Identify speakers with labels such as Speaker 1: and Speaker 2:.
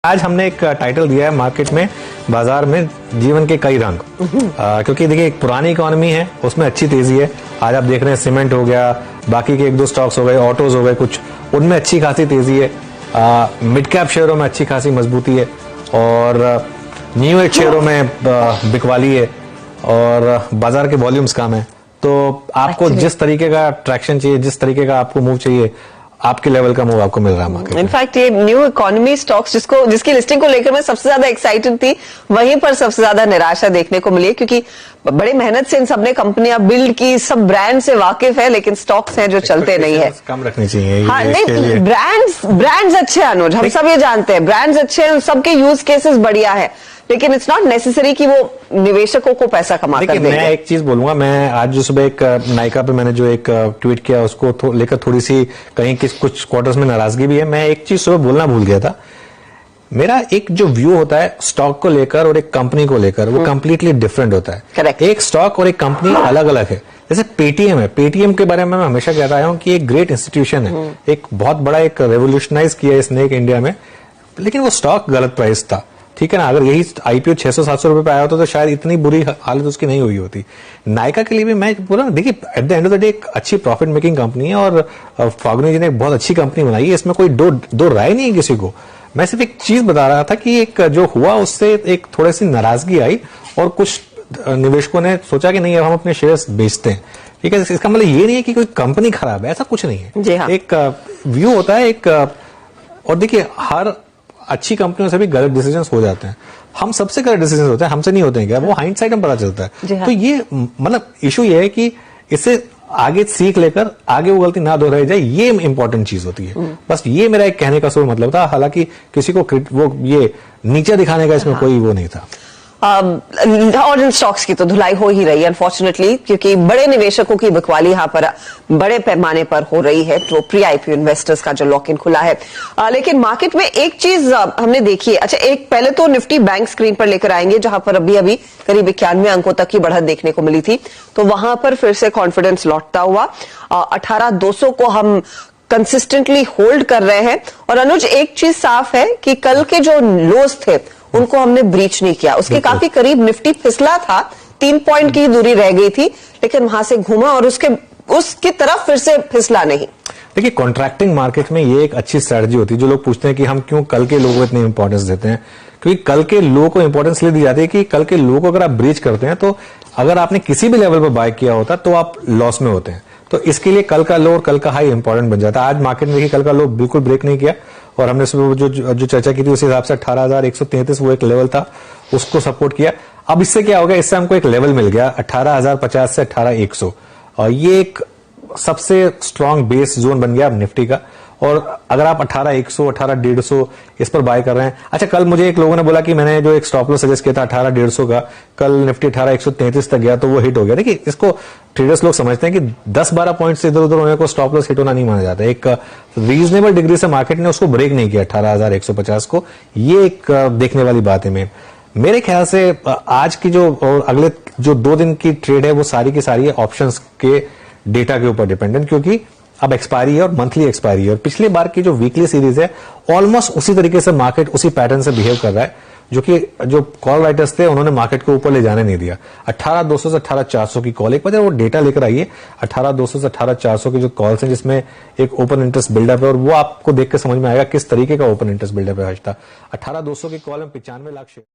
Speaker 1: आज हमने एक टाइटल दिया है मार्केट में, बाजार में जीवन के कई रंग। क्योंकि देखिए एक पुरानी इकोनॉमी है, उसमें अच्छी तेजी है। आज आप देख रहे हैं सीमेंट हो गया, बाकी के एक दो स्टॉक्स हो गए, ऑटोज हो गए, कुछ उनमें अच्छी खासी तेजी है। मिड कैप शेयरों में अच्छी खासी मजबूती है और न्यू एज शेयरों में बिकवाली है और बाजार के वॉल्यूम्स कम है। तो आपको जिस तरीके का ट्रैक्शन चाहिए, जिस तरीके का आपको मूव चाहिए, आपके लेवल का मूव आपको मिल रहा है मार्केट।
Speaker 2: इनफैक्ट ये न्यू इकोनॉमी स्टॉक्स जिसकी लिस्टिंग को लेकर मैं सबसे ज्यादा एक्साइटेड थी, वहीं पर सबसे ज्यादा निराशा देखने को मिली है, क्योंकि बड़ी मेहनत से इन सबने कंपनियां बिल्ड की, सब ब्रांड से वाकिफ है, लेकिन स्टॉक्स हैं जो चलते नहीं है।
Speaker 1: कम रखनी चाहिए।
Speaker 2: हाँ नहीं, ब्रांड्स अच्छे हैं अनुज, हम सब ये जानते हैं, ब्रांड्स अच्छे हैं, सबके यूज केसेस बढ़िया है, लेकिन इट्स नॉट नेसेसरी कि वो निवेशकों को पैसा कमा कर देंगे।
Speaker 1: मैं एक चीज बोलूंगा, मैं आज जो सुबह एक नायका पे मैंने जो एक ट्वीट किया उसको लेकर थोड़ी सी कहीं कुछ क्वार्टर्स में नाराजगी भी है। मैं एक चीज सुबह बोलना भूल गया था। मेरा एक जो व्यू होता है स्टॉक को लेकर और एक कंपनी को लेकर, वो कंप्लीटली डिफरेंट होता है।
Speaker 2: Correct.
Speaker 1: एक स्टॉक और एक कंपनी अलग अलग है। जैसे पेटीएम है, पेटीएम के बारे में मैं हमेशा कहता आया हूं कि एक ग्रेट इंस्टीट्यूशन है, एक बहुत बड़ा एक रेवोल्यूशनाइज किया इसने एक इंडिया में, लेकिन वो स्टॉक गलत प्राइस था। ठीक है ना, अगर यही आईपीओ 600-700 रुपए पे आया होता तो शायद इतनी बुरी हालत उसकी नहीं हुई होती। नायका के लिए भी मैं बोला, देखिए at the end of the day एक अच्छी प्रॉफिट मेकिंग कंपनी है और फागुनी जी ने एक बहुत अच्छी कंपनी बनाई है, इसमें कोई दो राय नहीं है किसी को। मैं सिर्फ एक चीज बता रहा था कि एक जो हुआ उससे एक थोड़ी सी नाराजगी आई और कुछ निवेशकों ने सोचा कि नहीं अब हम अपने शेयर्स बेचते हैं। ठीक है, इसका मतलब ये नहीं है कि कोई कंपनी खराब है, ऐसा कुछ नहीं है।
Speaker 2: जी हाँ।
Speaker 1: एक व्यू होता है एक, और देखिए हर अच्छी कंपनियों से भी गलत डिसीजंस हो जाते हैं। हम सबसे गलत डिसीजंस होते हैं, हमसे नहीं होते हैं क्या, वो हाइंडसाइट में पता चलता है।
Speaker 2: हाँ।
Speaker 1: तो ये मतलब इशू ये है कि इससे आगे सीख लेकर आगे वो गलती ना दोहराई जाए, ये इंपॉर्टेंट चीज होती है। बस ये मेरा एक कहने का मतलब था। हालांकि किसी को वो ये नीचे दिखाने का इसमें कोई वो नहीं था।
Speaker 2: और इन स्टॉक्स की तो धुलाई हो ही रही है अनफॉर्चुनेटली, क्योंकि बड़े निवेशकों की बिकवाली यहाँ पर बड़े पैमाने पर हो रही है। तो प्री आईपीओ इन्वेस्टर्स का जो लॉक इन खुला है, लेकिन मार्केट में एक चीज हमने देखी है। अच्छा, एक पहले तो निफ्टी बैंक स्क्रीन पर लेकर आएंगे, जहां पर अभी करीब 91 अंकों तक की बढ़त देखने को मिली थी, तो वहां पर फिर से कॉन्फिडेंस लौटता हुआ 18,200 को हम कंसिस्टेंटली होल्ड कर रहे हैं। और अनुज, एक चीज साफ है कि कल के जो लोज थे उनको हमने ब्रीच नहीं किया, उसके काफी करीब निफ्टी फिसला था, 3 पॉइंट की दूरी रह गई थी, लेकिन वहां से घूमा और उसकी तरफ फिर से फिसला नहीं।
Speaker 1: देखिए कॉन्ट्रैक्टिंग मार्केट में ये एक अच्छी स्ट्रेटजी होती है। जो लोग पूछते हैं कि हम क्यों कल के लोगों को इतनी इंपॉर्टेंस देते हैं, क्योंकि कल के लो को इंपॉर्टेंस ले दी जाती है कि कल के लो को अगर आप ब्रीच करते हैं तो अगर आपने किसी भी लेवल पर बाय किया होता तो आप लॉस में होते हैं। तो इसके लिए कल का लो और कल का हाई इंपॉर्टेंट बन जाता है। आज मार्केट में देखिए कल का लो बिल्कुल ब्रेक नहीं किया और हमने जो चर्चा की थी उस हिसाब से 18,133 वो एक लेवल था, उसको सपोर्ट किया। अब इससे क्या हो गया, इससे हमको एक लेवल मिल गया 18,050 से 18,100, और ये एक सबसे स्ट्रॉन्ग बेस जोन बन गया अब निफ्टी का। और अगर आप 18,100, 18,150 इस पर बाय कर रहे हैं। अच्छा, कल मुझे एक लोगों ने बोला कि मैंने जो एक स्टॉप लॉस सजेस्ट किया था 18,150 का, कल निफ्टी 18,133 तक गया तो वो हिट हो गया। देखिए इसको ट्रेडर्स लोग समझते हैं कि 10-12 पॉइंट से इधर उधर होने को स्टॉप लॉस हिट होना नहीं माना जाता। एक रीजनेबल डिग्री से मार्केट ने उसको ब्रेक नहीं किया 18,150 को, ये एक देखने वाली बात है। मेरे ख्याल से आज की जो और अगले जो 2 दिन की ट्रेड है वो सारी की सारी ऑप्शंस के डेटा के ऊपर डिपेंडेंट, क्योंकि अब एक्सपायरी है और मंथली एक्सपायरी है। और पिछली बार की जो वीकली सीरीज है ऑलमोस्ट उसी तरीके से मार्केट उसी पैटर्न से बिहेव कर रहा है, जो कॉल राइटर्स थे उन्होंने मार्केट को ऊपर ले जाने नहीं दिया। 18,200 से 18,400 की कॉल, एक बार वो डेटा लेकर आइए 18,200 से 18,400 की जो कॉल्स हैं जिसमें एक ओपन इंटरेस्ट बिल्डअप है, और वो आपको देख के समझ में आएगा किस तरीके का ओपन इंटरेस्ट बिल्डअप है आज था। 18,200 की कॉल में 95 लाख शेयर